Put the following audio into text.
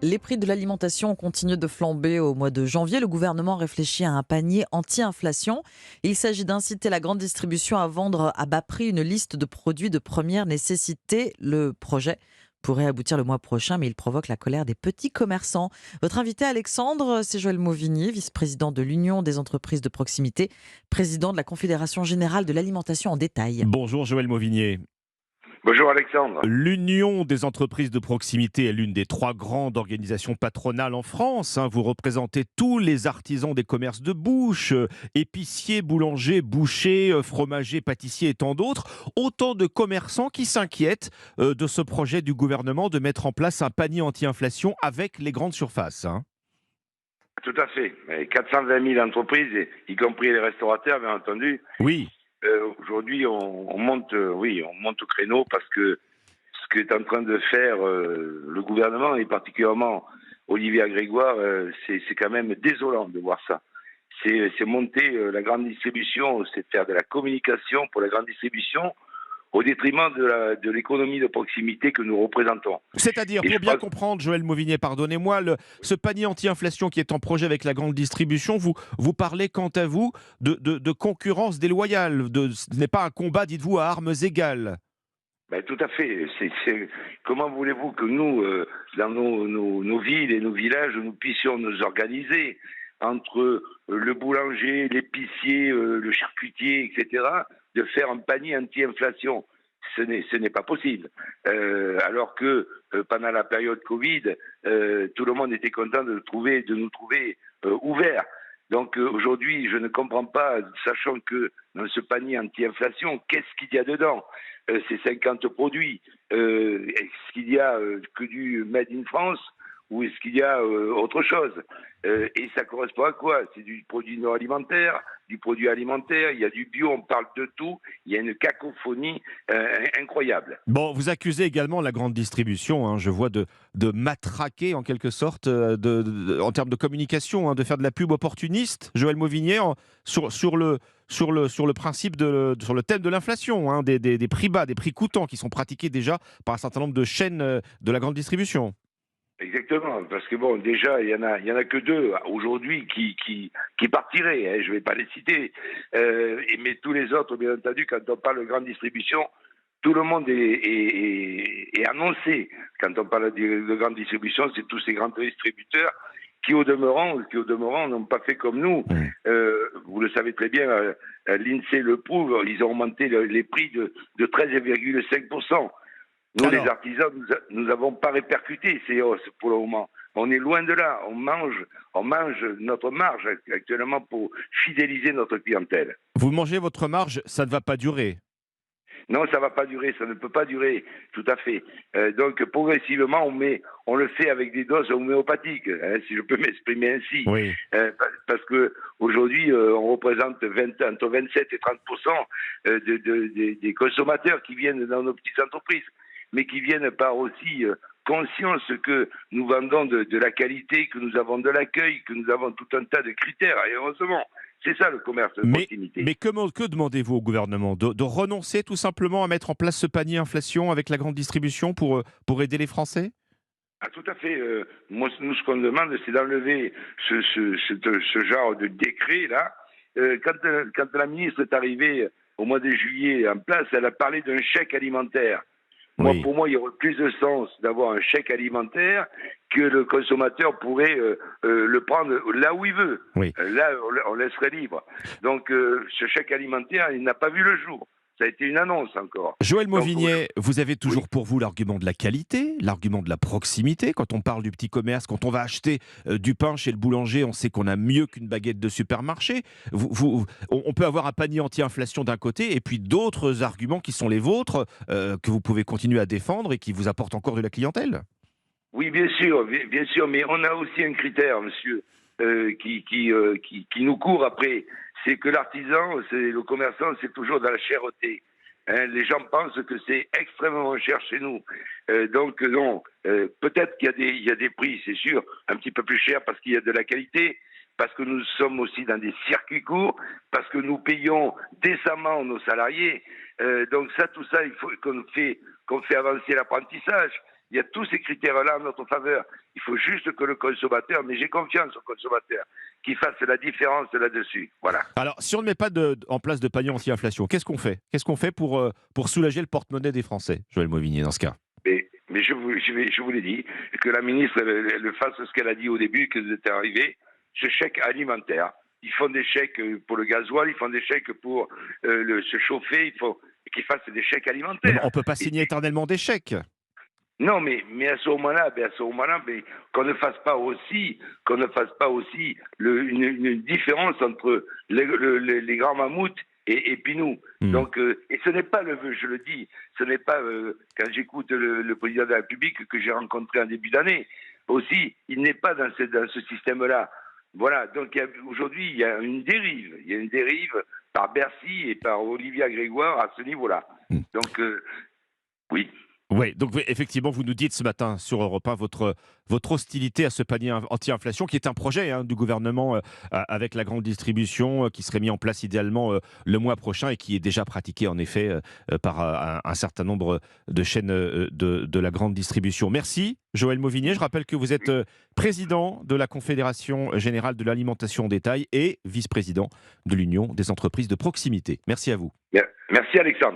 Les prix de l'alimentation ont continué de flamber au mois de janvier. Le gouvernement réfléchit à un panier anti-inflation. Il s'agit d'inciter la grande distribution à vendre à bas prix une liste de produits de première nécessité. Le projet pourrait aboutir le mois prochain, mais il provoque la colère des petits commerçants. Votre invité Alexandre, c'est Joël Mauvignier, vice-président de l'Union des entreprises de proximité, président de la Confédération générale de l'alimentation en détail. Bonjour Joël Mauvignier. Bonjour Alexandre. L'Union des entreprises de proximité est l'une des trois grandes organisations patronales en France. Vous représentez tous les artisans des commerces de bouche, épiciers, boulangers, bouchers, fromagers, pâtissiers et tant d'autres. Autant de commerçants qui s'inquiètent de ce projet du gouvernement de mettre en place un panier anti-inflation avec les grandes surfaces. Tout à fait. 420 000 entreprises, y compris les restaurateurs, bien entendu. Oui. Aujourd'hui, on monte au créneau parce que ce qu'est en train de faire le gouvernement, et particulièrement Olivier Grégoire, c'est quand même désolant de voir ça. C'est monter la grande distribution, c'est faire de la communication pour la grande distribution au détriment de l'économie de proximité que nous représentons. C'est-à-dire, pour bien comprendre, Joël Mauvignier, pardonnez-moi, ce panier anti-inflation qui est en projet avec la grande distribution, vous parlez quant à vous de concurrence déloyale. Ce n'est pas un combat, dites-vous, à armes égales. Ben, tout à fait. Comment voulez-vous que nous, dans nos villes et nos villages, nous puissions nous organiser entre le boulanger, l'épicier, le charcutier, etc., de faire un panier anti-inflation? Ce n'est pas possible. Alors que pendant la période Covid, tout le monde était content de nous trouver ouverts. Donc aujourd'hui, je ne comprends pas, sachant que dans ce panier anti-inflation, qu'est-ce qu'il y a dedans? C'est 50 produits. Est-ce qu'il y a que du Made in France ou est-ce qu'il y a autre chose? Et ça correspond à quoi? C'est du produit non alimentaire, du produit alimentaire, il y a du bio, on parle de tout. Il y a une cacophonie incroyable. Bon, vous accusez également la grande distribution, je vois, de matraquer en quelque sorte, en termes de communication, de faire de la pub opportuniste, Joël Mauvignier, sur le principe, sur le thème de l'inflation, des prix bas, des prix coûtants qui sont pratiqués déjà par un certain nombre de chaînes de la grande distribution. Exactement, parce que bon, déjà, il y en a que deux aujourd'hui qui partiraient. Je vais pas les citer, mais tous les autres, bien entendu, quand on parle de grande distribution, tout le monde est annoncé. Quand on parle de grande distribution, c'est tous ces grands distributeurs qui, au demeurant, n'ont pas fait comme nous. Vous le savez très bien, l'INSEE le prouve, ils ont augmenté les prix de 13,5%. Nous, les artisans, nous n'avons pas répercuté ces hausses pour le moment. On est loin de là. On mange notre marge actuellement pour fidéliser notre clientèle. Vous mangez votre marge, ça ne va pas durer. Non, ça ne va pas durer, ça ne peut pas durer, tout à fait. Donc, progressivement, on le fait avec des doses homéopathiques, si je peux m'exprimer ainsi. Oui. Parce que aujourd'hui, on représente entre 27 et 30% des consommateurs qui viennent dans nos petites entreprises, mais qui viennent par aussi conscience que nous vendons de la qualité, que nous avons de l'accueil, que nous avons tout un tas de critères, et heureusement. C'est ça le commerce de proximité. Mais que demandez-vous au gouvernement? De renoncer tout simplement à mettre en place ce panier inflation avec la grande distribution pour aider les Français? Ah, tout à fait. Nous, ce qu'on demande, c'est d'enlever ce genre de décret-là. Quand la ministre est arrivée au mois de juillet en place, elle a parlé d'un chèque alimentaire. Oui. Pour moi, il y aurait plus de sens d'avoir un chèque alimentaire que le consommateur pourrait le prendre là où il veut. Oui. Là, on laisserait libre. Donc, ce chèque alimentaire, il n'a pas vu le jour. Ça a été une annonce encore. Joël Mauvignier, vous avez toujours pour vous l'argument de la qualité, l'argument de la proximité. Quand on parle du petit commerce, quand on va acheter du pain chez le boulanger, on sait qu'on a mieux qu'une baguette de supermarché. On peut avoir un panier anti-inflation d'un côté et puis d'autres arguments qui sont les vôtres, que vous pouvez continuer à défendre et qui vous apportent encore de la clientèle. Oui, bien sûr, mais on a aussi un critère, monsieur, qui nous court après. C'est que l'artisan, le commerçant, c'est toujours dans la cherté. Les gens pensent que c'est extrêmement cher chez nous. Donc non, peut-être qu'il y a des prix, c'est sûr, un petit peu plus chers parce qu'il y a de la qualité, parce que nous sommes aussi dans des circuits courts, parce que nous payons décemment nos salariés. Donc tout ça, il faut qu'on fait avancer l'apprentissage. Il y a tous ces critères-là en notre faveur. Il faut juste que le consommateur, mais j'ai confiance au consommateur, qu'il fasse la différence là-dessus. Voilà. Alors, si on ne met pas en place de panier anti-inflation, qu'est-ce qu'on fait? Qu'est-ce qu'on fait pour soulager le porte-monnaie des Français, Joël Mauvigné, dans ce cas? Mais je vous l'ai dit, que la ministre elle fasse ce qu'elle a dit au début, que vous êtes arrivé, ce chèque alimentaire. Ils font des chèques pour le gasoil, ils font des chèques pour se chauffer, il faut qu'ils fassent des chèques alimentaires. On ne peut pas signer éternellement des chèques. Non, mais à ce moment-là, mais qu'on ne fasse pas aussi, une différence entre les grands mammouths et puis nous. Donc, et ce n'est pas je le dis, ce n'est pas quand j'écoute le président de la République que j'ai rencontré en début d'année. Aussi, il n'est pas dans ce système-là. Voilà. Donc aujourd'hui, il y a une dérive par Bercy et par Olivia Grégoire à ce niveau-là. Donc, oui. Oui, donc effectivement, vous nous dites ce matin sur Europe 1 votre hostilité à ce panier anti-inflation, qui est un projet du gouvernement avec la grande distribution, qui serait mis en place idéalement le mois prochain et qui est déjà pratiqué en effet par un certain nombre de chaînes de la grande distribution. Merci Joël Mauvigné. Je rappelle que vous êtes président de la Confédération Générale de l'Alimentation en Détail et vice-président de l'Union des entreprises de proximité. Merci à vous. Merci Alexandre.